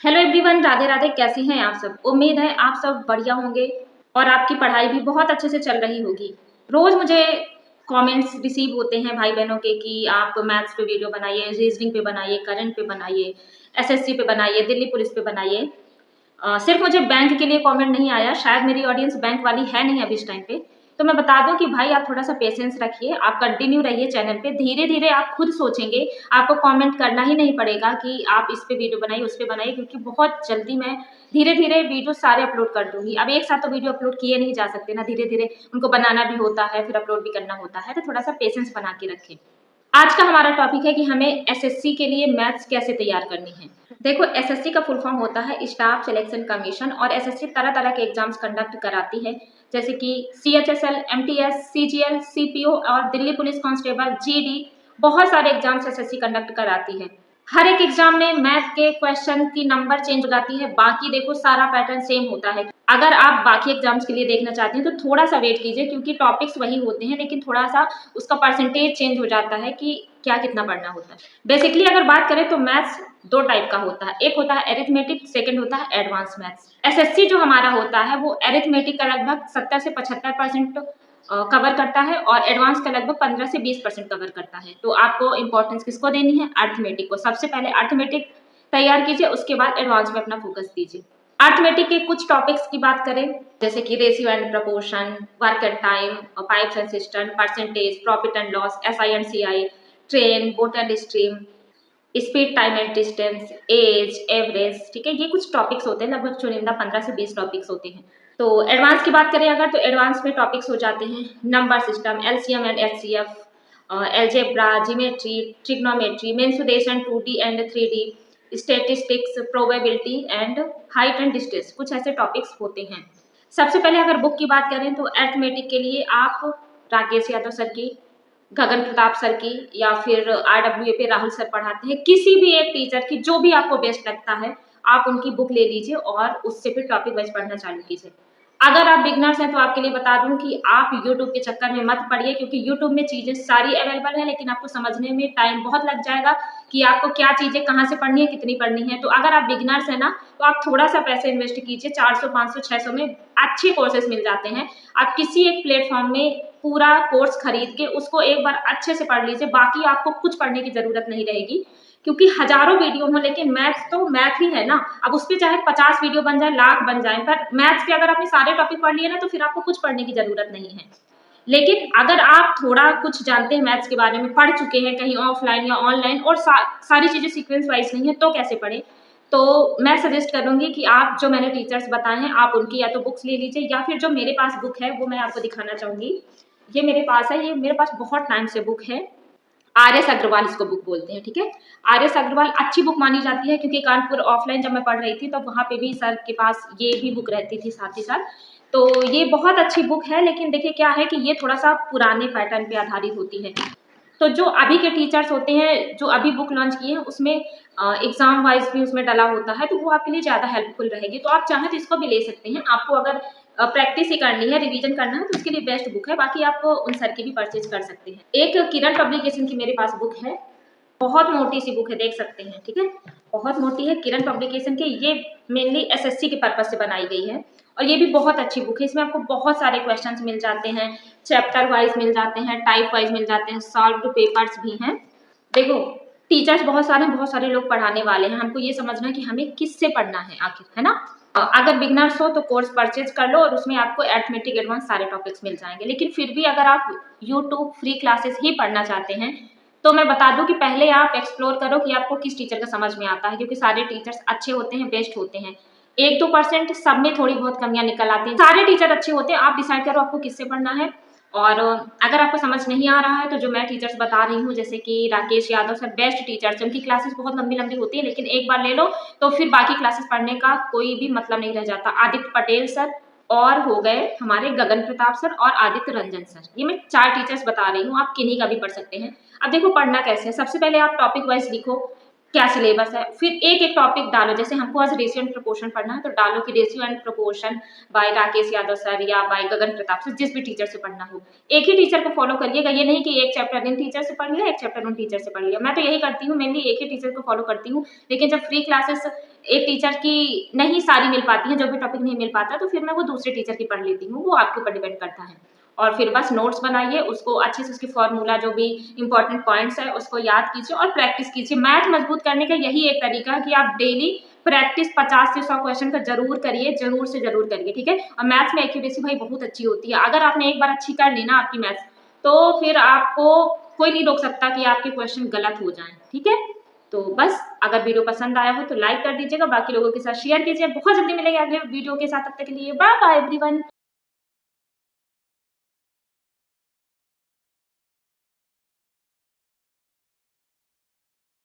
Hello everyone, Radhe Radhe. कैसे हैं आप सब? उम्मीद है आप सब बढ़िया होंगे और आपकी पढ़ाई भी बहुत अच्छे से चल रही होगी। रोज मुझे कमेंट्स रिसीव होते हैं भाई बहनों के कि आप मैथ्स पे वीडियो बनाइए, रीजनिंग पे बनाइए, करंट पे बनाइए, एसएससी पे बनाइए, दिल्ली पुलिस पे बनाइए। सिर्फ मुझे बैंक के लिए कमेंट नहीं आया, शायद मेरी ऑडियंस बैंक वाली है नहीं अभी इस टाइम पे। तो मैं बता दूं कि भाई आप थोड़ा सा पेशेंस रखिए, आप कंटिन्यू रहिए चैनल पे। धीरे धीरे आप खुद सोचेंगे, आपको कमेंट करना ही नहीं पड़ेगा कि आप इस पे वीडियो बनाइए, उस पे बनाइए, क्योंकि बहुत जल्दी मैं धीरे धीरे वीडियो सारे अपलोड कर दूंगी। अब एक साथ तो वीडियो अपलोड किए नहीं जा सकते ना, धीरे धीरे उनको बनाना भी होता है, फिर अपलोड भी करना होता है। तो थोड़ा सा पेशेंस बना के रखें। आज का हमारा टॉपिक है कि हमें एसएससी के लिए मैथ्स कैसे तैयार करनी है। देखो, एसएससी का फुल फॉर्म होता है स्टाफ सिलेक्शन कमीशन, और एसएससी तरह तरह के एग्जाम्स कंडक्ट कराती है, जैसे कि सीएचएसएल, एमटीएस, सीजीएल, सीपीओ और दिल्ली पुलिस कांस्टेबल, जीडी। बहुत सारे एग्जाम्स एसएससी कंडक्ट कराती है। हर एक एग्जाम में मैथ के क्वेश्चन की नंबर चेंज हो जाती है, बाकी देखो सारा पैटर्न सेम होता है। अगर आप बाकी एग्जाम्स के लिए देखना चाहते हैं तो थोड़ा सा वेट कीजिए, क्योंकि टॉपिक्स वही होते हैं, लेकिन थोड़ा सा उसका परसेंटेज चेंज हो जाता है कि क्या कितना पढ़ना होता है। बेसिकली अगर बात करें तो मैथ्स दो टाइप का होता है, एक होता है एरिथमेटिक, सेकंड होता है एडवांस मैथ्स। एसएससी जो हमारा होता है वो एरिथमेटिक का लगभग 70 से 75% कवर करता है, और एडवांस का लगभग 15 से 20% कवर करता है। तो आपको इंपॉर्टेंस किसको देनी है? अर्थमेटिक को। सबसे पहले अर्थमेटिक तैयार कीजिए, उसके बाद एडवांस में अपना फोकस दीजिए। अर्थमेटिक के कुछ टॉपिक्स की बात करें, जैसे कि ratio and proportion, work and time, pipes and cistern, percentage, profit and loss, SI and CI, train, boat and stream, speed, time and distance, age, average. ठीक है, ये कुछ टॉपिक्स होते हैं, लगभग चुनिंदा 15 से 20 टॉपिक्स होते हैं। तो एडवांस की बात करें अगर, तो एडवांस में टॉपिक्स हो जाते हैं number system, LCM and HCF, algebra, geometry, trigonometry, mensuration 2D and 3D, statistics, probability and height and distance. कुछ ऐसे टॉपिक्स होते हैं। सबसे पहले अगर बुक की बात करें तो अर्थमेटिक के लिए आप राकेश यादव सर की, गगन प्रताप सर की, या फिर आरडब्ल्यूए पे राहुल सर पढ़ाते हैं, किसी भी एक टीचर की जो भी आपको बेस्ट लगता है आप उनकी बुक ले लीजिए और उससे फिर टॉपिक वाइज पढ़ना चालू कीजिए। अगर आप बिगनर्स हैं तो आपके लिए बता दूं कि आप यूट्यूब के चक्कर में मत पड़िए, क्योंकि यूट्यूब में चीजें सारी अवेलेबल है, लेकिन आपको समझने में टाइम बहुत लग जाएगा कि आपको क्या चीजें कहाँ से पढ़नी है, कितनी पढ़नी है। तो अगर आप बिगनर्स हैं ना, तो आप थोड़ा सा पैसे इन्वेस्ट कीजिए, 400, 500, 600 में अच्छे कोर्सेज मिल जाते हैं। आप किसी एक प्लेटफॉर्म में पूरा कोर्स खरीद के उसको एक बार अच्छे से पढ़ लीजिए, बाकी आपको कुछ पढ़ने की जरूरत नहीं रहेगी, क्योंकि हजारों वीडियो हो, लेकिन मैथ्स तो मैथ ही है ना। अब उस पर चाहे 50 वीडियो बन जाए, लाख बन जाए, पर मैथ्स के अगर आपने सारे टॉपिक पढ़ लिए ना तो फिर आपको कुछ पढ़ने की जरूरत नहीं है। लेकिन अगर आप थोड़ा कुछ जानते हैं मैथ्स के बारे में, पढ़ चुके हैं कहीं ऑफलाइन या ऑनलाइन, और सारी चीजें सीक्वेंस वाइज नहीं है, तो कैसे पढ़े? तो मैं सजेस्ट करूंगी कि आप जो मैंने टीचर्स बताए हैं आप उनकी या तो बुक्स ले लीजिए, या फिर जो मेरे पास बुक है वो मैं आपको दिखाना चाहूंगी। ये मेरे पास है, ये मेरे पास बहुत टाइम से बुक है। आर एस अग्रवाल इसको बुक बोलते हैं। ठीक है, आर एस अग्रवाल अच्छी बुक मानी जाती है, क्योंकि कानपुर ऑफलाइन जब मैं पढ़ रही थी तो वहाँ पे भी सर के पास ये भी बुक रहती थी साथ ही साथ। तो ये बहुत अच्छी बुक है, लेकिन देखिए क्या है कि ये थोड़ा सा पुराने पैटर्न पे आधारित होती है। तो जो अभी के टीचर्स होते हैं जो अभी बुक लॉन्च किए हैं उसमें एग्जाम वाइज भी उसमें डला होता है, तो वो आपके लिए ज़्यादा हेल्पफुल रहेगी। तो आप चाहें तो इसको भी ले सकते हैं। आपको अगर प्रैक्टिस ही करनी है, रिवीजन करना है, तो उसके लिए बेस्ट बुक है। बाकी आप उन सर की भी परचेज कर सकते हैं। एक किरण पब्लिकेशन की मेरे पास बुक है, बहुत मोटी सी बुक है, देख सकते हैं। ठीक है, बहुत मोटी है, किरण पब्लिकेशन की। ये मेनली एसएससी के पर्पज से बनाई गई है, और ये भी बहुत अच्छी बुक है। इसमें आपको बहुत सारे क्वेश्चंस मिल जाते हैं, चैप्टर वाइज मिल जाते हैं, टाइप वाइज मिल जाते हैं, सॉल्व्ड पेपर्स भी हैं। देखो, टीचर्स बहुत सारे लोग पढ़ाने वाले हैं, हमको ये समझना है कि हमें किससे पढ़ना है आखिर, है ना। अगर बिगनर्स हो तो कोर्स परचेज कर लो, और उसमें आपको अरिथमेटिक एडवांस सारे टॉपिक्स मिल जाएंगे। लेकिन फिर भी अगर आप यूट्यूब फ्री क्लासेस ही पढ़ना चाहते हैं तो मैं बता दूं कि पहले आप एक्सप्लोर करो कि आपको किस टीचर का समझ में आता है, क्योंकि सारे टीचर्स अच्छे होते हैं, बेस्ट होते हैं। 1-2% सब में थोड़ी बहुत कमियां निकल आती हैं, सारे टीचर अच्छे होते हैं। आप डिसाइड करो आपको किससे पढ़ना है। और अगर आपको समझ नहीं आ रहा है तो जो मैं टीचर्स बता रही हूँ, जैसे कि Rakesh Yadav sir, best teachers, उनकी क्लासेस बहुत लंबी लंबी होती है, लेकिन एक बार ले लो तो फिर बाकी क्लासेस पढ़ने का कोई भी मतलब नहीं रह जाता। आदित्य पटेल सर, और हो गए हमारे गगन प्रताप सर और आदित्य रंजन सर, ये मैं 4 टीचर्स बता रही हूँ, आप किन्हीं का भी पढ़ सकते हैं। अब देखो पढ़ना कैसे है, सबसे पहले आप टॉपिक वाइज लिखो क्या सिलेबस है, फिर एक एक टॉपिक डालो। जैसे हमको आज रेशियो एंड प्रोपोर्शन पढ़ना है, तो डालो कि ratio and proportion bye Rakesh Yadav sir या बाय गगन प्रताप सर, जिस भी टीचर से पढ़ना हो। एक ही टीचर को फॉलो करिएगा, ये नहीं कि एक चैप्टर इन टीचर से पढ़ लिया, एक चैप्टर उन टीचर से पढ़ लिया। मैं तो यही करती हूँ, मेनली एक ही टीचर को फॉलो करती हूँ। लेकिन जब फ्री क्लासेस एक टीचर की नहीं सारी मिल पाती है, जो भी टॉपिक नहीं मिल पाता तो फिर मैं वो दूसरे टीचर की पढ़ लेती हूँ, वो आपके ऊपर डिपेंड करता है। और फिर बस नोट्स बनाइए, उसको अच्छे से उसकी फॉर्मूला जो भी इंपॉर्टेंट पॉइंट्स है उसको याद कीजिए और प्रैक्टिस कीजिए। मैथ मजबूत करने का यही एक तरीका है कि आप डेली प्रैक्टिस 50 से 100 क्वेश्चन का जरूर करिए, जरूर से जरूर करिए, ठीक है। और मैथ्स में एक्यूरेसी भाई बहुत अच्छी होती है, अगर आपने एक बार अच्छी कर ली ना आपकी मैथ्स, तो फिर आपको कोई नहीं रोक सकता कि आपके क्वेश्चन गलत हो जाएं, ठीक है। तो बस अगर वीडियो पसंद आया हो तो लाइक कर दीजिएगा, बाकी लोगों के साथ शेयर कीजिए। बहुत जल्दी मिलेंगे अगले वीडियो के साथ, तब तक के लिए बाय बाय एवरीवन।